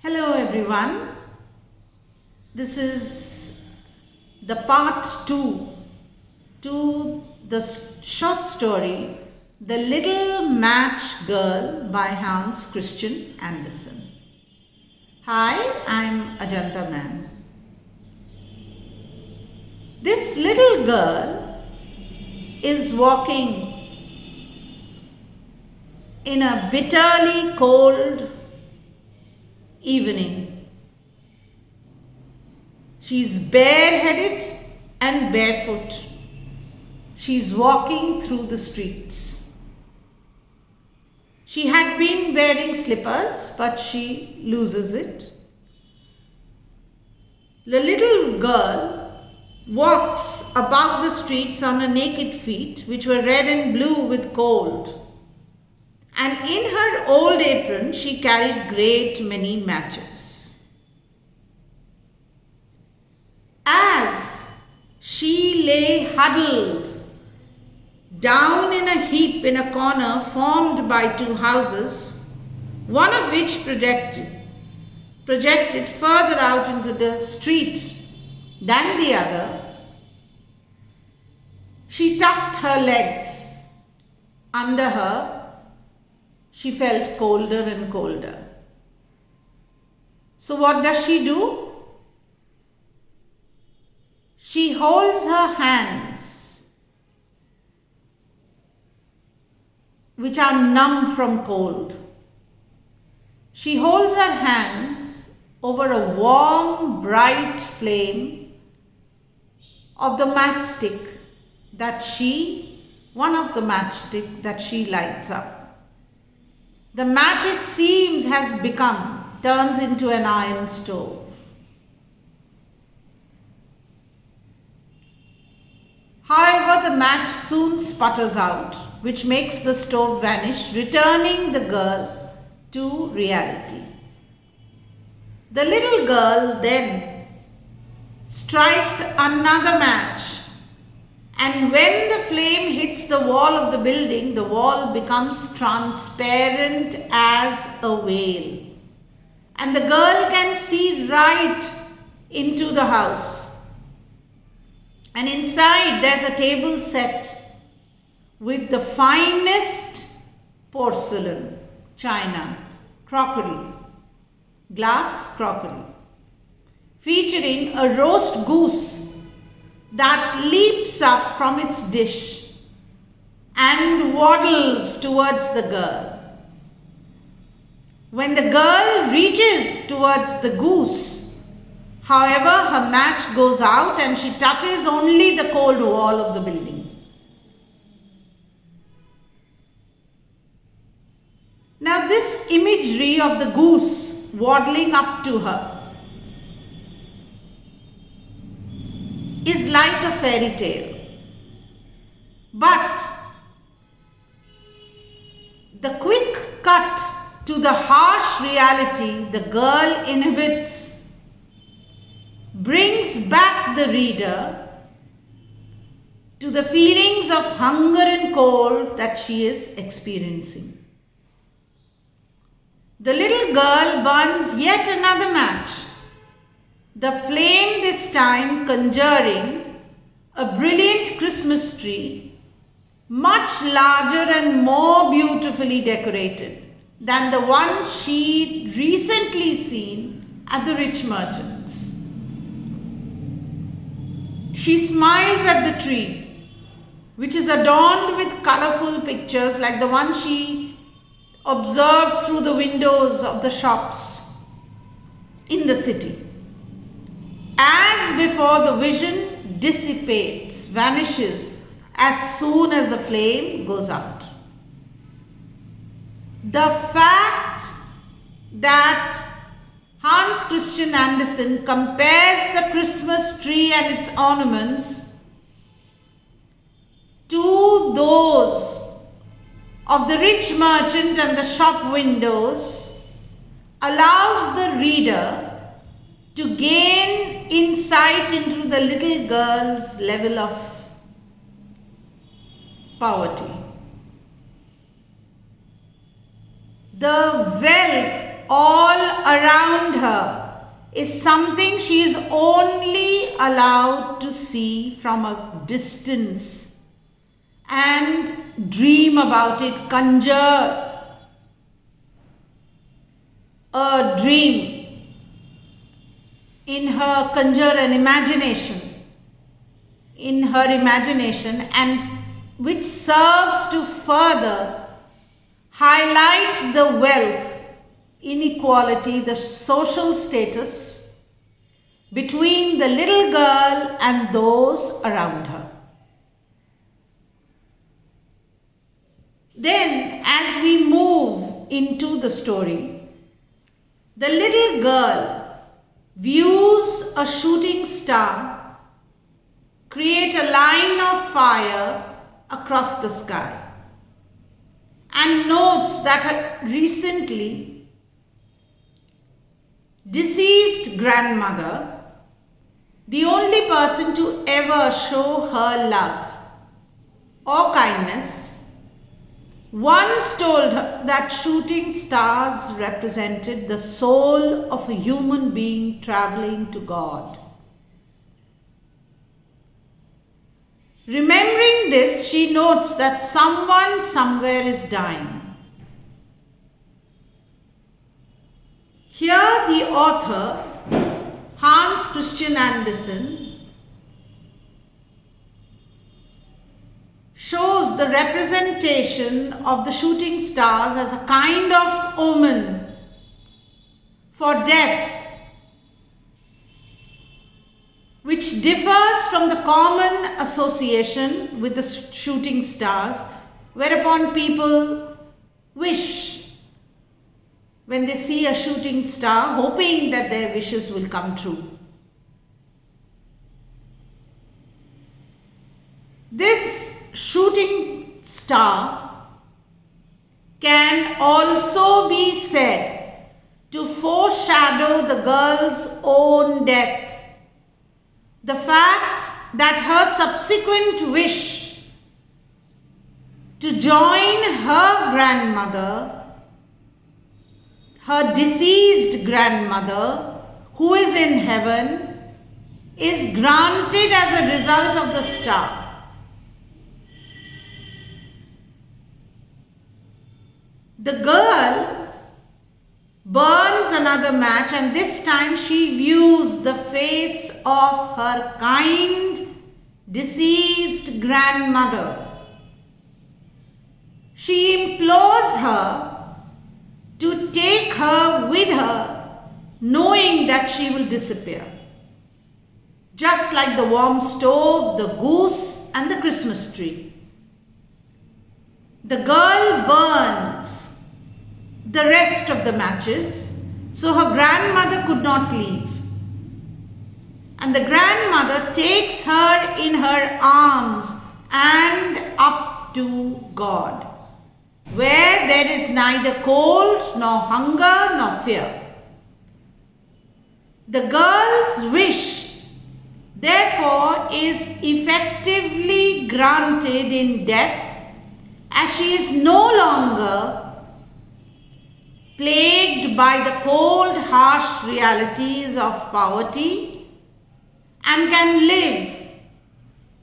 Hello everyone, this is the part 2 to the short story The Little Match Girl by Hans Christian Andersen. Hi, I'm Ajanta ma'am. This little girl is walking in a bitterly cold evening. She's bareheaded and barefoot. She's walking through the streets. She had been wearing slippers, but she loses it. The little girl walks about the streets on her naked feet, which were red and blue with cold. And in her old apron, she carried great many matches. As she lay huddled down in a heap in a corner formed by two houses, one of which projected further out into the street than the other, she tucked her legs under her. She felt colder and colder. So what does she do? She holds her hands, which are numb from cold. She holds her hands over a warm, bright flame of the matchstick that she lights up. The match, it seems, turns into an iron stove. However, the match soon sputters out, which makes the stove vanish, returning the girl to reality. The little girl then strikes another match, and when the flame hits the wall of the building, the wall becomes transparent as a veil. And the girl can see right into the house. And inside there's a table set with the finest porcelain, china, crockery, glass crockery, featuring a roast goose that leaps up from its dish and waddles towards the girl. When the girl reaches towards the goose, however, her match goes out and she touches only the cold wall of the building. Now, this imagery of the goose waddling up to her is like a fairy tale. But the quick cut to the harsh reality the girl inhabits brings back the reader to the feelings of hunger and cold that she is experiencing. The little girl burns yet another match, the flame this time conjuring a brilliant Christmas tree, much larger and more beautifully decorated than the one she'd recently seen at the rich merchant's. She smiles at the tree, which is adorned with colorful pictures like the one she observed through the windows of the shops in the city. As before, the vision dissipates, vanishes as soon as the flame goes out. The fact that Hans Christian Andersen compares the Christmas tree and its ornaments to those of the rich merchant and the shop windows allows the reader to gain insight into the little girl's level of poverty. The wealth all around her is something she is only allowed to see from a distance and dream about it, conjure a dream in her, conjure an imagination in her imagination, and which serves to further highlight the wealth inequality, the social status between the little girl and those around her. Then, as we move into the story, the little girl views a shooting star create a line of fire across the sky and notes that her recently deceased grandmother, the only person to ever show her love or kindness, once told her that shooting stars represented the soul of a human being traveling to God. Remembering this, she notes that someone somewhere is dying. Here the author, Hans Christian Andersen, shows the representation of the shooting stars as a kind of omen for death, which differs from the common association with the shooting stars, whereupon people wish when they see a shooting star, hoping that their wishes will come true. This shooting star can also be said to foreshadow the girl's own death. The fact that her subsequent wish to join her grandmother, her deceased grandmother, who is in heaven, is granted as a result of the star. The girl burns another match, and this time she views the face of her kind deceased grandmother. She implores her to take her with her, knowing that she will disappear. Just like the warm stove, the goose, and the Christmas tree. The girl burns the rest of the matches, so her grandmother could not leave. And the grandmother takes her in her arms and up to God, where there is neither cold, nor hunger, nor fear. The girl's wish, therefore, is effectively granted in death, as she is no longer plagued by the cold, harsh realities of poverty and can live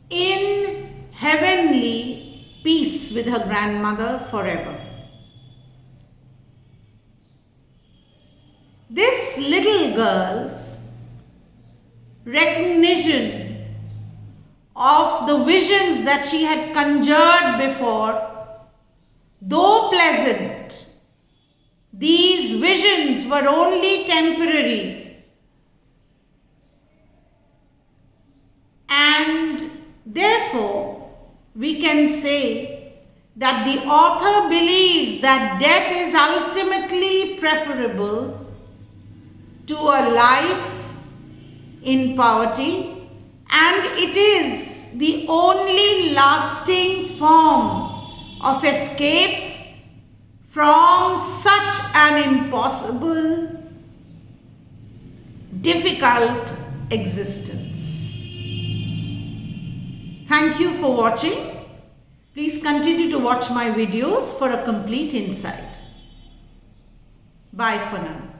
in heavenly peace with her grandmother forever. This little girl's recognition of the visions that she had conjured before, though pleasant, these visions were only temporary, and therefore we can say that the author believes that death is ultimately preferable to a life in poverty, and it is the only lasting form of escape from such an impossible, difficult existence. Thank you for watching. Please continue to watch my videos for a complete insight. Bye for now.